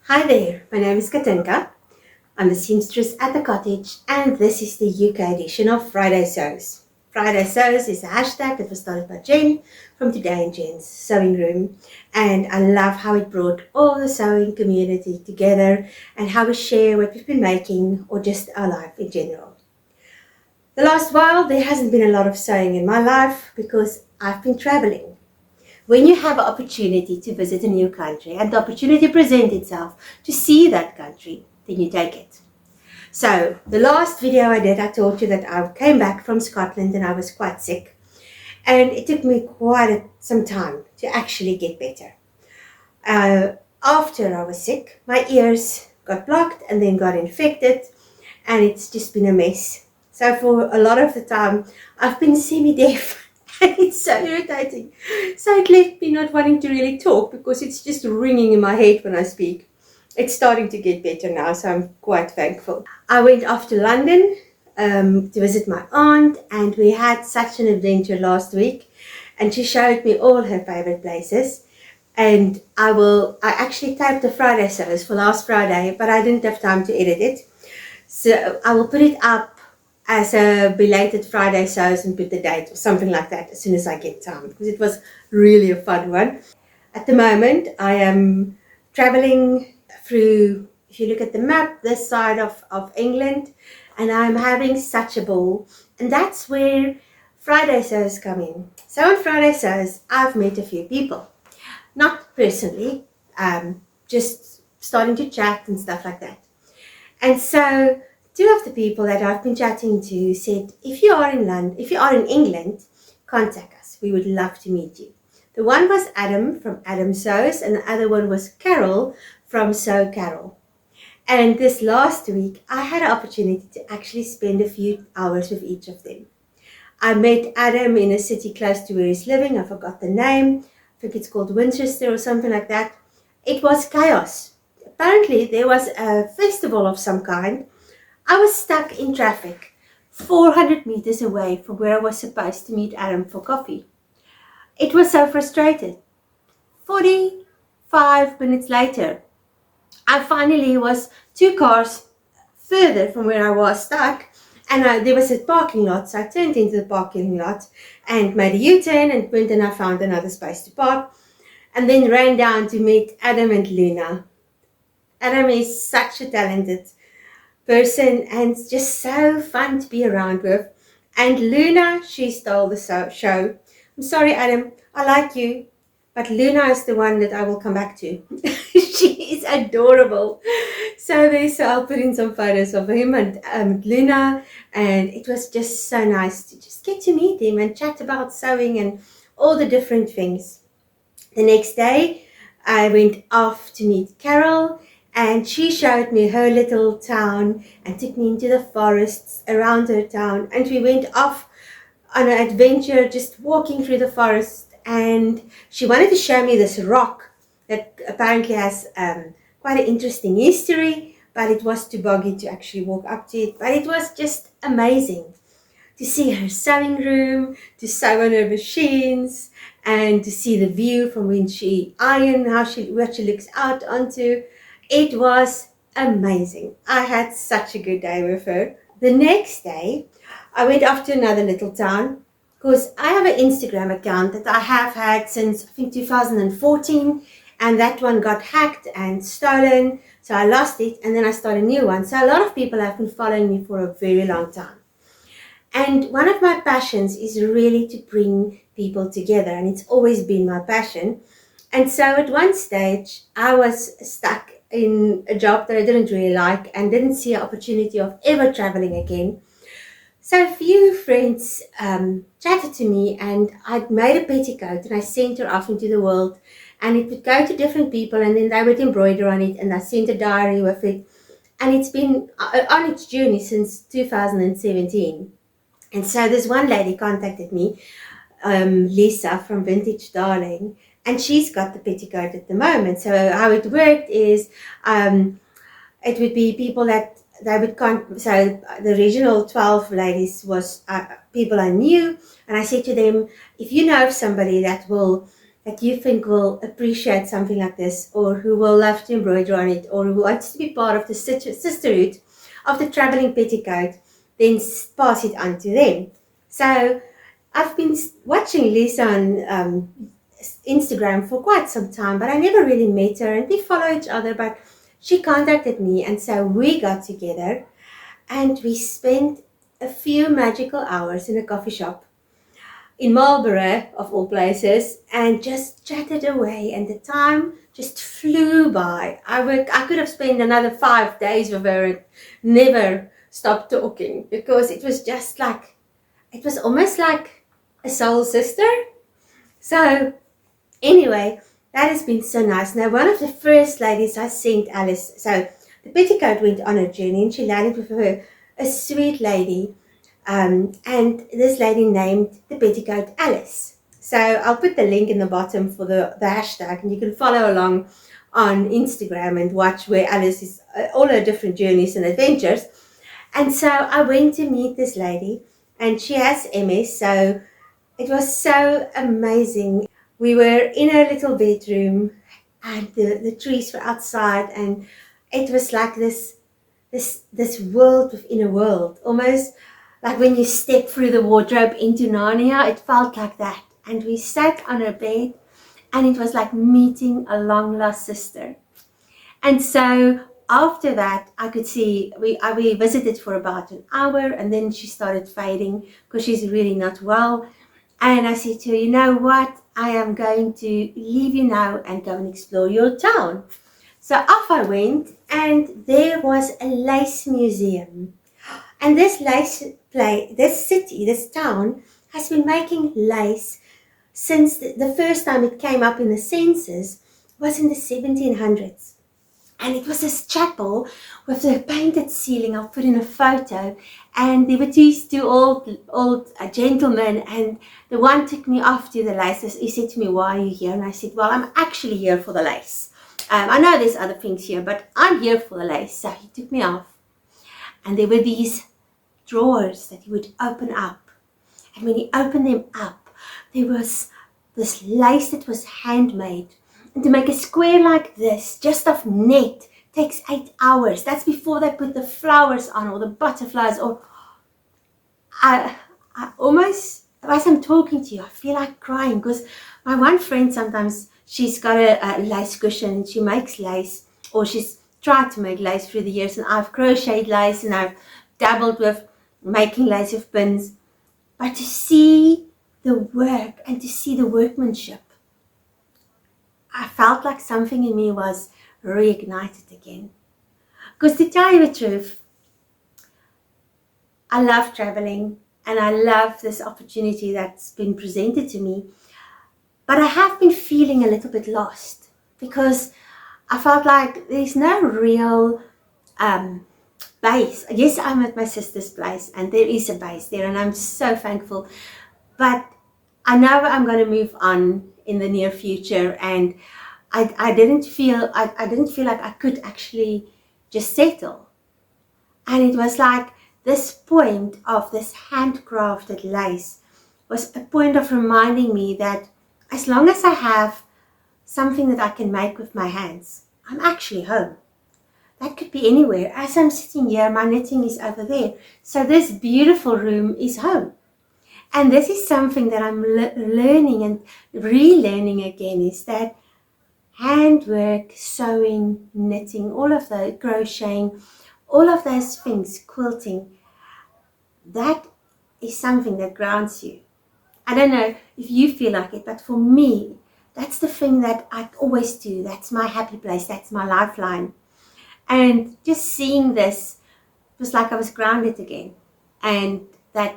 Hi there, my name is Katinka. I'm the seamstress at the Cottage, and this is the UK edition of Friday Sews. Friday Sews is a hashtag that was started by Jen from Today in Jen's Sewing Room, and I love how it brought all the sewing community together and how we share what we've been making or just our life in general. The last while, there hasn't been a lot of sewing in my life because I've been traveling. When you have an opportunity to visit a new country and the opportunity presents itself to see that country, then you take it. So the last video I did, I told you that I came back from Scotland and I was quite sick. And it took me quite some time to actually get better. After I was sick, my ears got blocked and then got infected, and it's just been a mess. So for a lot of the time, I've been semi-deaf. And it's so irritating. So it left me not wanting to really talk because it's just ringing in my head when I speak. It's starting to get better now, so I'm quite thankful. I went off to London to visit my aunt, and we had such an adventure last week. And she showed me all her favorite places. And I actually typed the Friday Sews for last Friday, but I didn't have time to edit it. So I will put it up as a belated Friday Sews and put the date or something like that as soon as I get time, because it was really a fun one. At the moment, I am traveling through, if you look at the map, this side of England, and I'm having such a ball. And that's where Friday Sews come in. So on Friday Sews, I've met a few people. Not personally, just starting to chat and stuff like that. And so two of the people that I've been chatting to said, if you are in England, contact us. We would love to meet you. The one was Adam from Adam Sews, and the other one was Carol from Sew Carol. And this last week, I had an opportunity to actually spend a few hours with each of them. I met Adam in a city close to where he's living. I forgot the name. I think it's called Winchester or something like that. It was chaos. Apparently, there was a festival of some kind. I was stuck in traffic 400 meters away from where I was supposed to meet Adam for coffee. It was so frustrating. 45 minutes later, I finally was 2 cars further from where I was stuck, and there was a parking lot, so I turned into the parking lot and made a U-turn and went, and I found another space to park, and then ran down to meet Adam and Luna. Adam is such a talented person and just so fun to be around with. And Luna, she stole the show. I'm sorry, Adam, I like you, but Luna is the one that I will come back to. She is adorable. So I'll put in some photos of him and Luna, and it was just so nice to just get to meet him and chat about sewing and all the different things. The next day, I went off to meet Carol, and she showed me her little town and took me into the forests around her town. And we went off on an adventure, just walking through the forest. And she wanted to show me this rock that apparently has quite an interesting history, but it was too boggy to actually walk up to it. But it was just amazing to see her sewing room, to sew on her machines, and to see the view from when she ironed, what she looks out onto. It was amazing. I had such a good day with her. The next day, I went off to another little town because I have an Instagram account that I have had since, I think, 2014, and that one got hacked and stolen, so I lost it, and then I started a new one. So a lot of people have been following me for a very long time. And one of my passions is really to bring people together, and it's always been my passion. And so at one stage, I was stuck in a job that I didn't really like and didn't see an opportunity of ever traveling again. So a few friends chatted to me, and I'd made a petticoat and I sent her off into the world, and it would go to different people, and then they would embroider on it, and I sent a diary with it, and it's been on its journey since 2017. And so this one lady contacted me, Lisa from Vintage Darling, and she's got the petticoat at the moment. So how it worked is it would be people that they would so the original 12 ladies was people I knew, and I said to them, if you know of somebody that that you think will appreciate something like this, or who will love to embroider on it, or who wants to be part of the sisterhood of the traveling petticoat, then pass it on to them. So I've been watching Lisa on Instagram for quite some time, but I never really met her, and we follow each other, but she contacted me, and so we got together and we spent a few magical hours in a coffee shop in Marlborough, of all places, and just chatted away, and the time just flew by. I could have spent another 5 days with her and never stopped talking, because it was just like, it was almost like a soul sister. So anyway, that has been so nice. Now, one of the first ladies I sent Alice, so the petticoat went on a journey, and she landed with her, a sweet lady, and this lady named the petticoat Alice. So I'll put the link in the bottom for the hashtag, and you can follow along on Instagram and watch where Alice is, all her different journeys and adventures. And so I went to meet this lady, and she has MS, so it was so amazing. We were in her little bedroom, and the trees were outside, and it was like this world within a world, almost like when you step through the wardrobe into Narnia. It felt like that. And we sat on her bed, and it was like meeting a long lost sister. And so after that, I could see, we visited for about an hour, and then she started fading because she's really not well. And I said to her, you know what, I am going to leave you now and go and explore your town. So off I went, and there was a lace museum. And this this town has been making lace since the first time it came up in the census was in the 1700s. And it was this chapel with a painted ceiling. I'll put in a photo. And there were these two old gentlemen, and the one took me off to the lace. He said to me, why are you here? And I said, well, I'm actually here for the lace. I know there's other things here, but I'm here for the lace. So he took me off. And there were these drawers that he would open up. And when he opened them up, there was this lace that was handmade. And to make a square like this, just of net, takes 8 hours. That's before they put the flowers on, or the butterflies, or I almost, as I'm talking to you, I feel like crying, because my one friend, sometimes she's got a lace cushion, and she makes lace, or she's tried to make lace through the years, and I've crocheted lace, and I've dabbled with making lace with pins. But to see the work and to see the workmanship, I felt like something in me was reignited again. Because to tell you the truth, I love traveling, and I love this opportunity that's been presented to me. But I have been feeling a little bit lost, because I felt like there's no real base. Yes, I'm at my sister's place, and there is a base there, and I'm so thankful. But I know I'm going to move on in the near future, and I didn't feel like I could actually just settle. And it was like this point of this handcrafted lace was a point of reminding me that as long as I have something that I can make with my hands, I'm actually home. That could be anywhere. As I'm sitting here, my knitting is over there. So this beautiful room is home. And this is something that I'm learning and relearning again, is that handwork, sewing, knitting, all of those, crocheting, all of those things, quilting, that is something that grounds you. I don't know if you feel like it, but for me, that's the thing that I always do. That's my happy place. That's my lifeline. And just seeing this was like I was grounded again. And that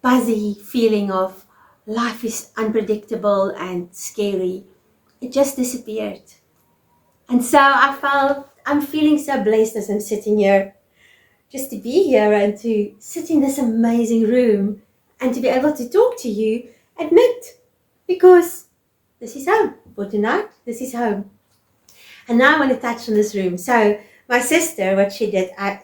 buzzy feeling of life is unpredictable and scary, it just disappeared. And so I'm feeling so blessed as I'm sitting here, just to be here and to sit in this amazing room and to be able to talk to you and knit, because this is home for tonight. This is home. And now I want to touch on this room. So my sister, what she did, I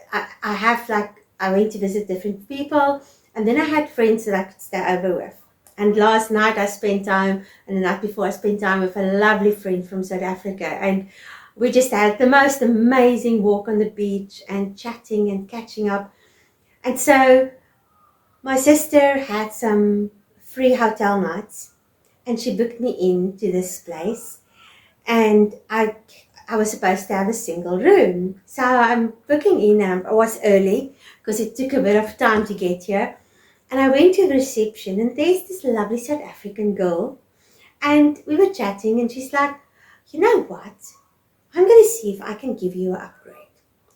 went to visit different people, and then I had friends that I could stay over with. And last night I spent time, and the night before I spent time with a lovely friend from South Africa. And we just had the most amazing walk on the beach and chatting and catching up. And so my sister had some free hotel nights and she booked me into this place. And I was supposed to have a single room. So I'm booking in, and I was early because it took a bit of time to get here. And I went to the reception, and there's this lovely South African girl. And we were chatting, and she's like, you know what? I'm going to see if I can give you an upgrade.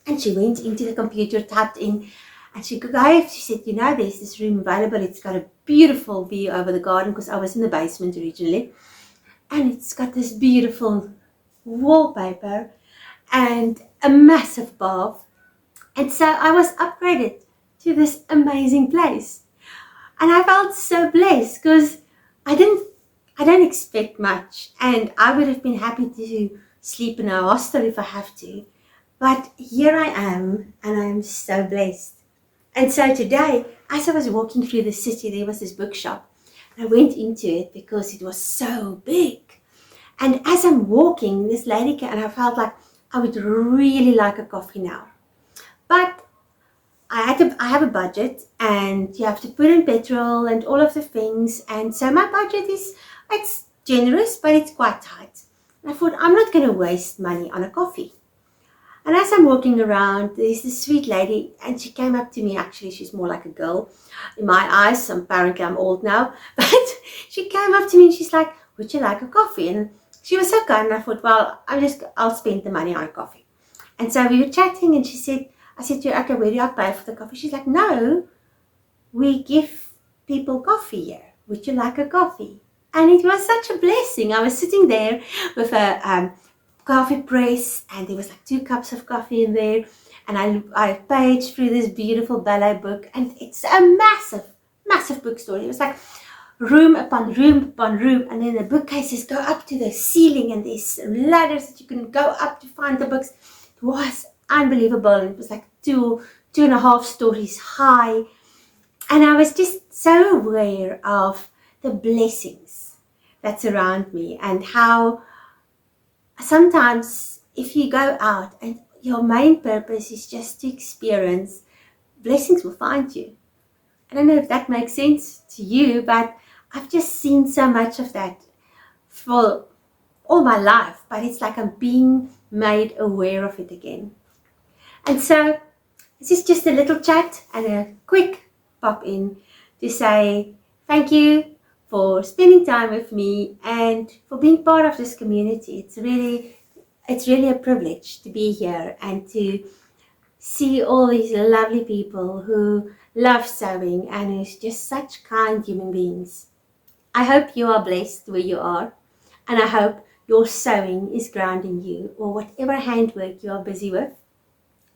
And she went into the computer, typed in, and she said, you know, there's this room available. It's got a beautiful view over the garden, because I was in the basement originally. And it's got this beautiful wallpaper and a massive bath. And so I was upgraded to this amazing place. And I felt so blessed because I don't expect much, and I would have been happy to sleep in a hostel if I have to. But here I am, and I am so blessed. And so today, as I was walking through the city, there was this bookshop. And I went into it because it was so big. And as I'm walking, this lady came, and I felt like I would really like a coffee now. But I have a budget, and you have to put in petrol and all of the things. And so my budget it's generous, but it's quite tight. And I thought, I'm not going to waste money on a coffee. And as I'm walking around, there's this sweet lady, and she came up to me. Actually, she's more like a girl in my eyes. Apparently, I'm old now. But she came up to me, and she's like, would you like a coffee? And she was so kind. And I thought, well, I'll spend the money on a coffee. And so we were chatting, and I said to her, okay, where do I pay for the coffee? She's like, no, we give people coffee here. Would you like a coffee? And it was such a blessing. I was sitting there with a coffee press, and there was like 2 cups of coffee in there. And I paged through this beautiful ballet book, and it's a massive, massive bookstore. It was like room upon room upon room, and then the bookcases go up to the ceiling, and there's ladders that you can go up to find the books. It was unbelievable. It was like 2.5 stories high, and I was just so aware of the blessings that surround me, and how sometimes if you go out and your main purpose is just to experience, blessings will find you. I don't know if that makes sense to you, but I've just seen so much of that for all my life, but it's like I'm being made aware of it again. And so this is just a little chat and a quick pop in to say thank you for spending time with me and for being part of this community. It's really a privilege to be here and to see all these lovely people who love sewing and who's just such kind human beings. I hope you are blessed where you are, and I hope your sewing is grounding you, or whatever handwork you are busy with.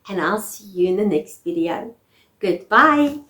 And I'll see you in the next video. Goodbye.